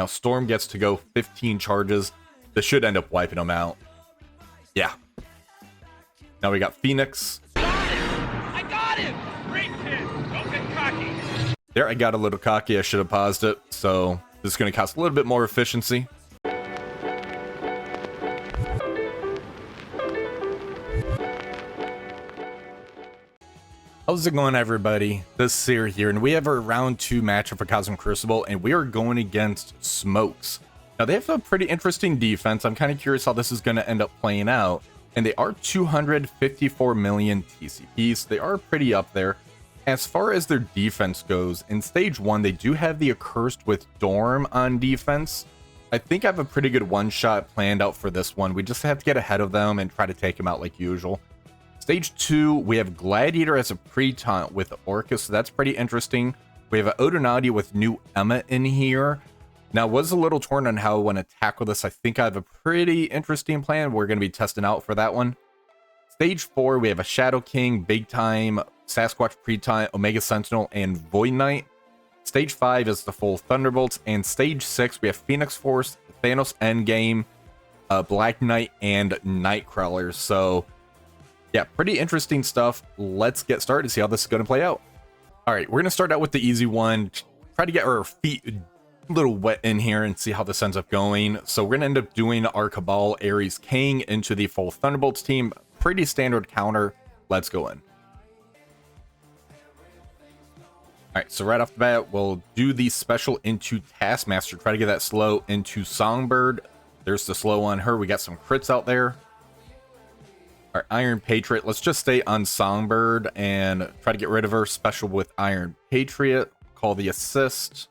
Now Storm gets to go 15 charges. This should end up wiping him out. Yeah. Now we got Phoenix. I got him! Great hit! Don't get cocky! There, I got a little cocky. I should have paused it. So this is going to cost a little bit more efficiency. How's it going, everybody? This is Seer here, and we have our round 2 matchup for Cosmic Crucible, and we are going against Smokes. Now, they have a pretty interesting defense. I'm kind of curious how this is going to end up playing out. And they are 254 million TCPs. They are pretty up there. As far as their defense goes, in Stage 1, they do have the Accursed with Dorm on defense. I think I have a pretty good one-shot planned out for this one. We just have to get ahead of them and try to take them out like usual. Stage 2, we have Gladiator as a pre-taunt with Orcus, so that's pretty interesting. We have an Odonati with new Emma in here. Now, was a little torn on how I want to tackle this. I think I have a pretty interesting plan we're going to be testing out for that one. Stage 4, we have a Shadow King, Big Time, Sasquatch pre-taunt, Omega Sentinel, and Void Knight. Stage 5 is the full Thunderbolts, and Stage 6, we have Phoenix Force, Thanos Endgame, Black Knight, and Nightcrawlers. So yeah, pretty interesting stuff. Let's get started to see how this is going to play out. All right, we're going to start out with the easy one. Try to get our feet a little wet in here and see how this ends up going. So we're going to end up doing our Cabal Ares King into the full Thunderbolts team. Pretty standard counter. Let's go in. All right, so right off the bat, we'll do the special into Taskmaster. Try to get that slow into Songbird. There's the slow on her. We got some crits out there. Our Iron Patriot, let's just stay on Songbird and try to get rid of her. Special with Iron Patriot, call the assist.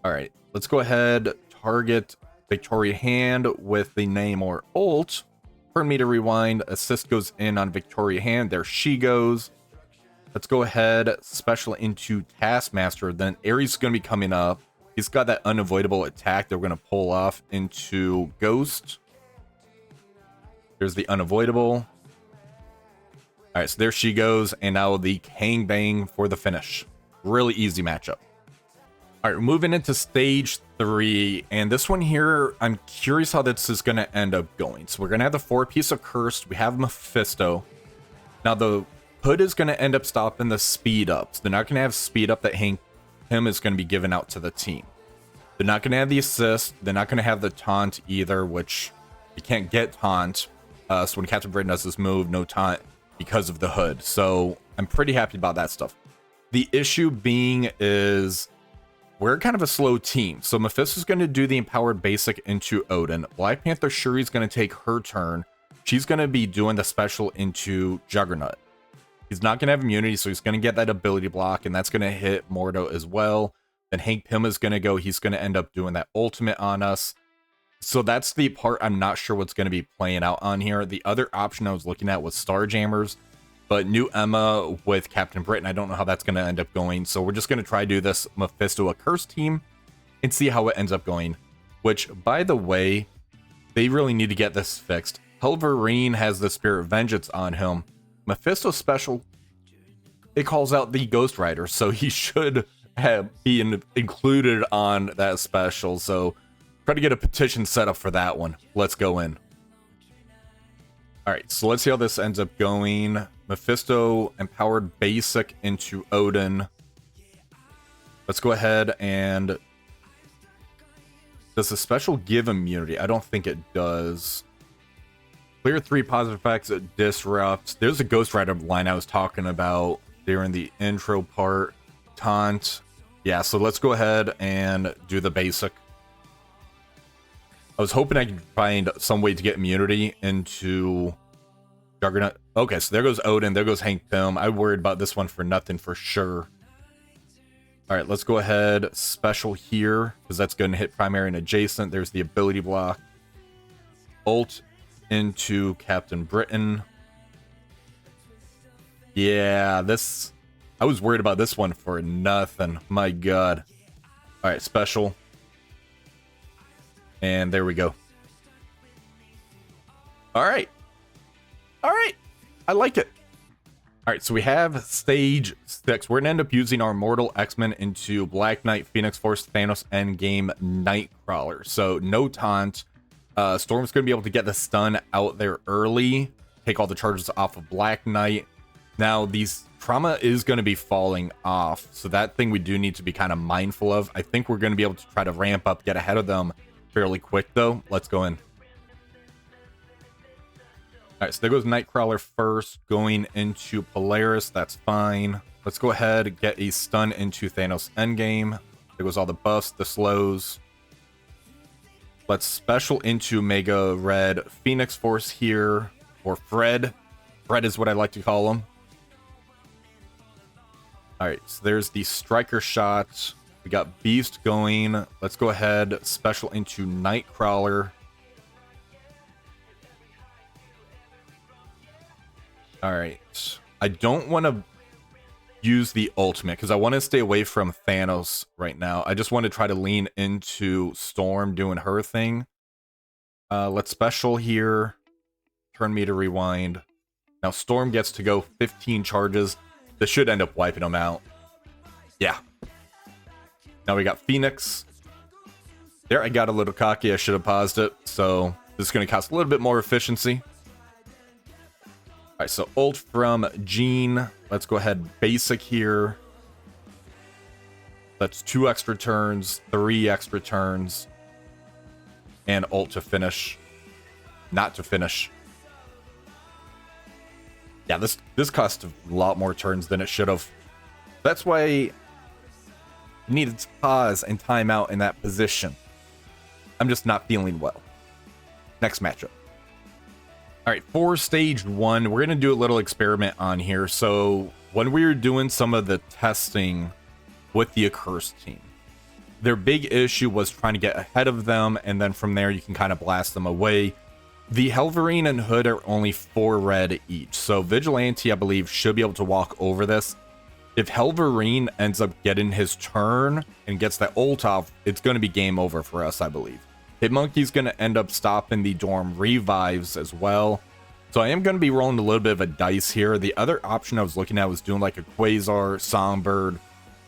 All right, let's go ahead, target Victoria Hand with the name or ult. For me to rewind, assist goes in on Victoria Hand. There she goes. Let's go ahead, special into Taskmaster. Then Ares is going to be coming up. He's got that unavoidable attack that we're going to pull off into Ghost. There's the unavoidable. All right, so there she goes. And now the Kang Bang for the finish. Really easy matchup. All right, we're moving into Stage 3. And this one here, I'm curious how this is going to end up going. So we're going to have the 4-piece of Cursed. We have Mephisto. Now, the Hood is going to end up stopping the speed ups. They're not going to have speed up that Hank Pym is going to be given out to the team. They're not going to have the assist. They're not going to have the taunt either, which you can't get taunt. So when Captain Britain does this move, no taunt because of the Hood. So I'm pretty happy about that stuff. The issue being is we're kind of a slow team. So Mephisto's going to do the empowered basic into Odin. Black Panther Shuri's going to take her turn. She's going to be doing the special into Juggernaut. He's not going to have immunity, so he's going to get that ability block, and that's going to hit Mordo as well. Then Hank Pym is going to go. He's going to end up doing that ultimate on us. So that's the part I'm not sure what's going to be playing out on here. The other option I was looking at was Starjammers, but new Emma with Captain Britain, I don't know how that's going to end up going. So we're just going to try to do this Mephisto Accursed team and see how it ends up going. Which, by the way, they really need to get this fixed. Helverine has the Spirit Vengeance on him. Mephisto special, it calls out the Ghost Rider, so he should be included on that special. So try to get a petition set up for that one. Let's go in. All right, so let's see how this ends up going. Mephisto empowered basic into Odin. Let's go ahead and... Does the special give immunity? I don't think it does. Clear 3 positive effects, it disrupts. There's a Ghost Rider line I was talking about during the intro part. Taunt. Yeah, so let's go ahead and do the basic. I was hoping I could find some way to get immunity into Juggernaut. Okay, so there goes Odin. There goes Hank Pym. I worried about this one for nothing for sure. All right, let's go ahead. Special here, because that's going to hit primary and adjacent. There's the ability block. Ult into Captain Britain. Yeah, this... I was worried about this one for nothing. My God. All right, special. And there we go. All right. All right. I like it. All right, so we have stage 6. We're gonna end up using our Mortal X-Men into Black Knight, Phoenix Force, Thanos, Endgame, Nightcrawler. So no taunt. Storm's gonna be able to get the stun out there early, take all the charges off of Black Knight. Now these trauma is gonna be falling off, so that thing we do need to be kind of mindful of. I think we're gonna be able to try to ramp up, get ahead of them fairly quick though. Let's go in. All right, so there goes Nightcrawler first, going into Polaris. That's fine. Let's go ahead and get a stun into Thanos Endgame. There goes all the buffs, the slows. Let's special into Mega Red Phoenix Force here, or Fred. Fred is what I like to call him. All right, so there's the Striker shot. We got Beast going. Let's go ahead, special into Nightcrawler. All right, I don't want to use the ultimate because I want to stay away from Thanos right now. I just want to try to lean into Storm doing her thing. Let's special here. Turn me to rewind. Now Storm gets to go 15 charges. This should end up wiping him out. Yeah. Now we got Phoenix. There, I got a little cocky. I should have paused it. So this is going to cost a little bit more efficiency. All right, so ult from Jean. Let's go ahead basic here. That's 2 extra turns, 3 extra turns, and ult to finish. Not to finish. Yeah, this cost a lot more turns than it should have. That's why you needed to pause and time out in that position. I'm just not feeling well. Next matchup. All right, for stage 1, we're going to do a little experiment on here. So when we were doing some of the testing with the Accursed team, their big issue was trying to get ahead of them, and then from there you can kind of blast them away. The Helverine and Hood are only 4 red each, so Vigilante, I believe, should be able to walk over this. If Helverine ends up getting his turn and gets that ult off, it's going to be game over for us, I believe. Hitmonkey's going to end up stopping the Dorm revives as well. So I am going to be rolling a little bit of a dice here. The other option I was looking at was doing like a Quasar, Songbird,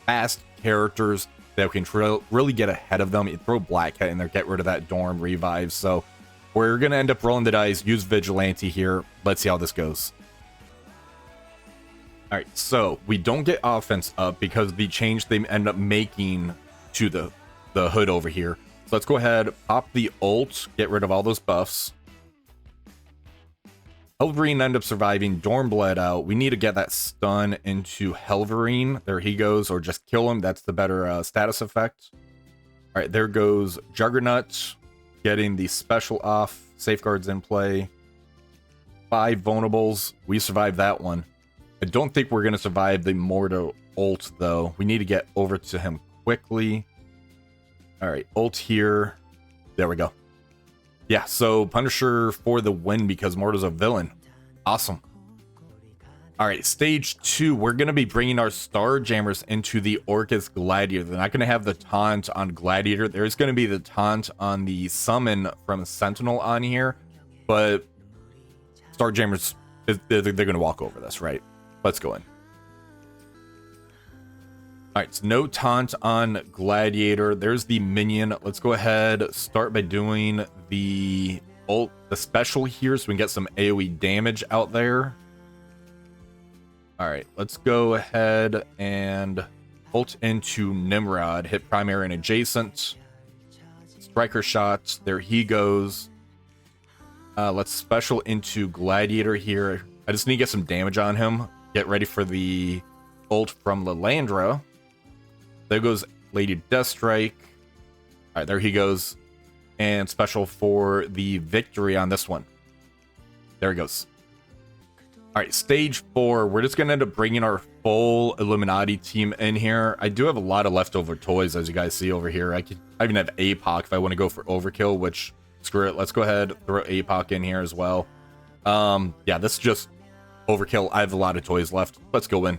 fast characters that can really get ahead of them. You throw Black Hat in there, get rid of that Dorm revive. So we're going to end up rolling the dice, use Vigilante here. Let's see how this goes. All right, so we don't get offense up because of the change they end up making to the Hood over here. So let's go ahead, pop the ult, get rid of all those buffs. Helverine end up surviving, Dorm bled out. We need to get that stun into Helverine. There he goes, or just kill him. That's the better status effect. All right, there goes Juggernaut, getting the special off. Safeguards in play. 5 vulnerables. We survived that one. I don't think we're going to survive the Mortal ult, though. We need to get over to him quickly. All right, ult here. There we go. Yeah, so Punisher for the win because Mortal's a villain. Awesome. All right, stage 2. We're going to be bringing our Starjammers into the Orcus Gladiator. They're not going to have the taunt on Gladiator. There's going to be the taunt on the summon from Sentinel on here. But Starjammers, they're going to walk over this, right? Let's go in. All right, so no taunt on Gladiator. There's the minion. Let's go ahead, start by doing the ult, the special here, so we can get some AoE damage out there. All right, let's go ahead and ult into Nimrod, hit primary and adjacent. Striker shot, there he goes. Let's special into Gladiator here. I just need to get some damage on him. Get ready for the ult from Lilandra. There goes Lady Deathstrike. All right, there he goes. And special for the victory on this one. There he goes. All right, stage 4. We're just going to end up bringing our full Illuminati team in here. I do have a lot of leftover toys, as you guys see over here. I even have APOC if I want to go for overkill, which, screw it. Let's go ahead, throw APOC in here as well. Yeah, this is just overkill. I have a lot of toys left. Let's go in.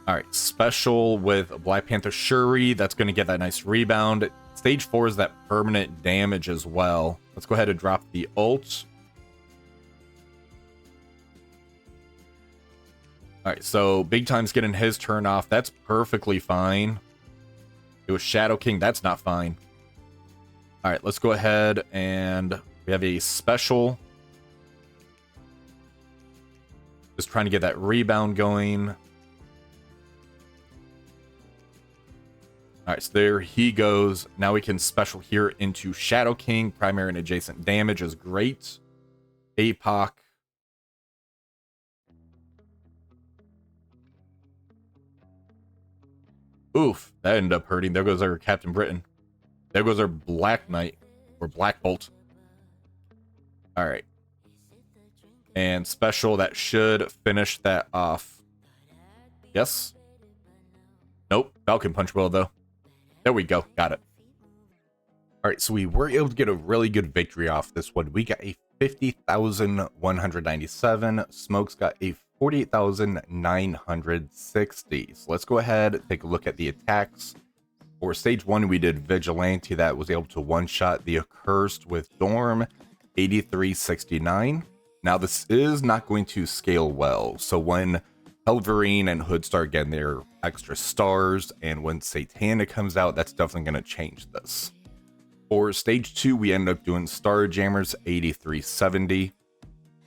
All right, special with Black Panther Shuri. That's going to get that nice rebound. Stage 4 is that permanent damage as well. Let's go ahead and drop the ult. All right, so Big Time's getting his turn off. That's perfectly fine. It was Shadow King. That's not fine. All right, let's go ahead and we have a special. Just trying to get that rebound going. All right, so there he goes. Now we can special here into Shadow King. Primary and adjacent damage is great. APOC. Oof, that ended up hurting. There goes our Captain Britain. There goes our Black Knight, or Black Bolt. All right. And special, that should finish that off. Yes? Nope, Falcon Punch will, though. There we go, got it. All right, so we were able to get a really good victory off this one. We got a 50,197. Smokes got a 48,960. So let's go ahead and take a look at the attacks. For stage 1, we did Vigilante. That was able to one-shot the Accursed with Dorm, 8369. Now, this is not going to scale well. So when Helverine and Hood start getting their extra stars, and when Satanic comes out, that's definitely going to change this. For stage 2, we ended up doing Starjammers, 8370.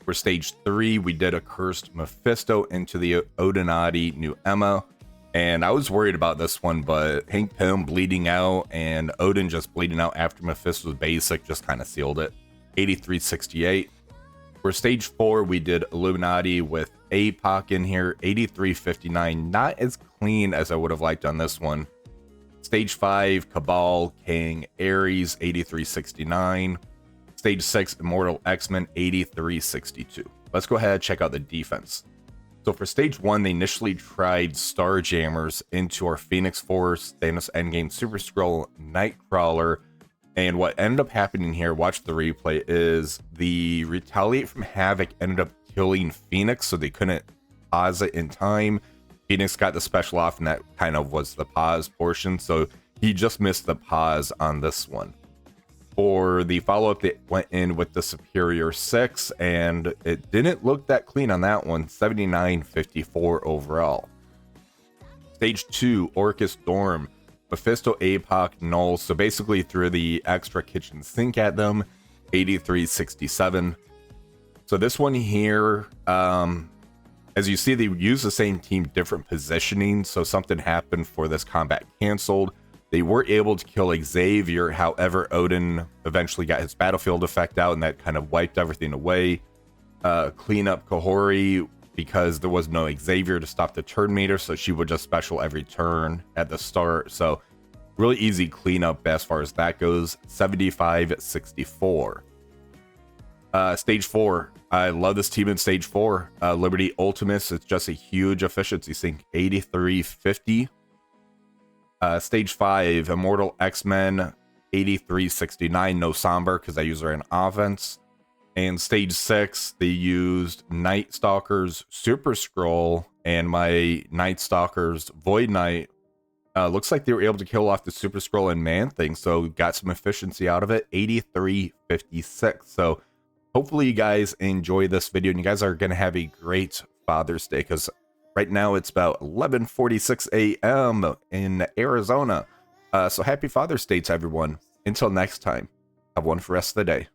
For stage 3, we did Accursed Mephisto into the Odinati New Emma. And I was worried about this one, but Hank Pym bleeding out and Odin just bleeding out after Mephisto's basic just kind of sealed it. 8368. For stage 4, we did Illuminati with APOC in here, 8359. Not as clean as I would have liked on this one. Stage 5, Cabal, King, Ares, 8369. Stage 6, Immortal X-Men, 8362. Let's go ahead and check out the defense. So for stage 1, they initially tried Starjammers into our Phoenix Force, Thanos Endgame, Super Skrull, Nightcrawler, and what ended up happening here, watch the replay, is the Retaliate from Havoc ended up killing Phoenix, so they couldn't pause it in time. Phoenix got the special off, and that kind of was the pause portion, so he just missed the pause on this one. For the follow-up, they went in with the Superior 6, and it didn't look that clean on that one, 7954 overall. Stage 2, Orcus Dorm, Mephisto, APOC, Null, so basically threw the extra kitchen sink at them, 8367. So this one here, as you see, they use the same team, different positioning, so something happened for this combat canceled. They were able to kill Xavier, however, Odin eventually got his battlefield effect out, and that kind of wiped everything away. Clean up Kahori, because there was no Xavier to stop the turn meter, so she would just special every turn at the start. So really easy cleanup as far as that goes, 7564. Stage 4, I love this team in stage 4. Liberty Ultimus, it's just a huge efficiency sink, 8350. Stage 5, Immortal X-Men, 8369, no Somber because I use her in offense. And stage 6, they used Night Stalkers, Super Skrull, and my Night Stalkers, Void Knight. Looks like they were able to kill off the Super Skrull and Man Thing, so got some efficiency out of it, 8356. So hopefully you guys enjoy this video, and you guys are going to have a great Father's Day, because right now it's about 11:46 a.m. in Arizona. So happy Father's Day to everyone. Until next time, have one for the rest of the day.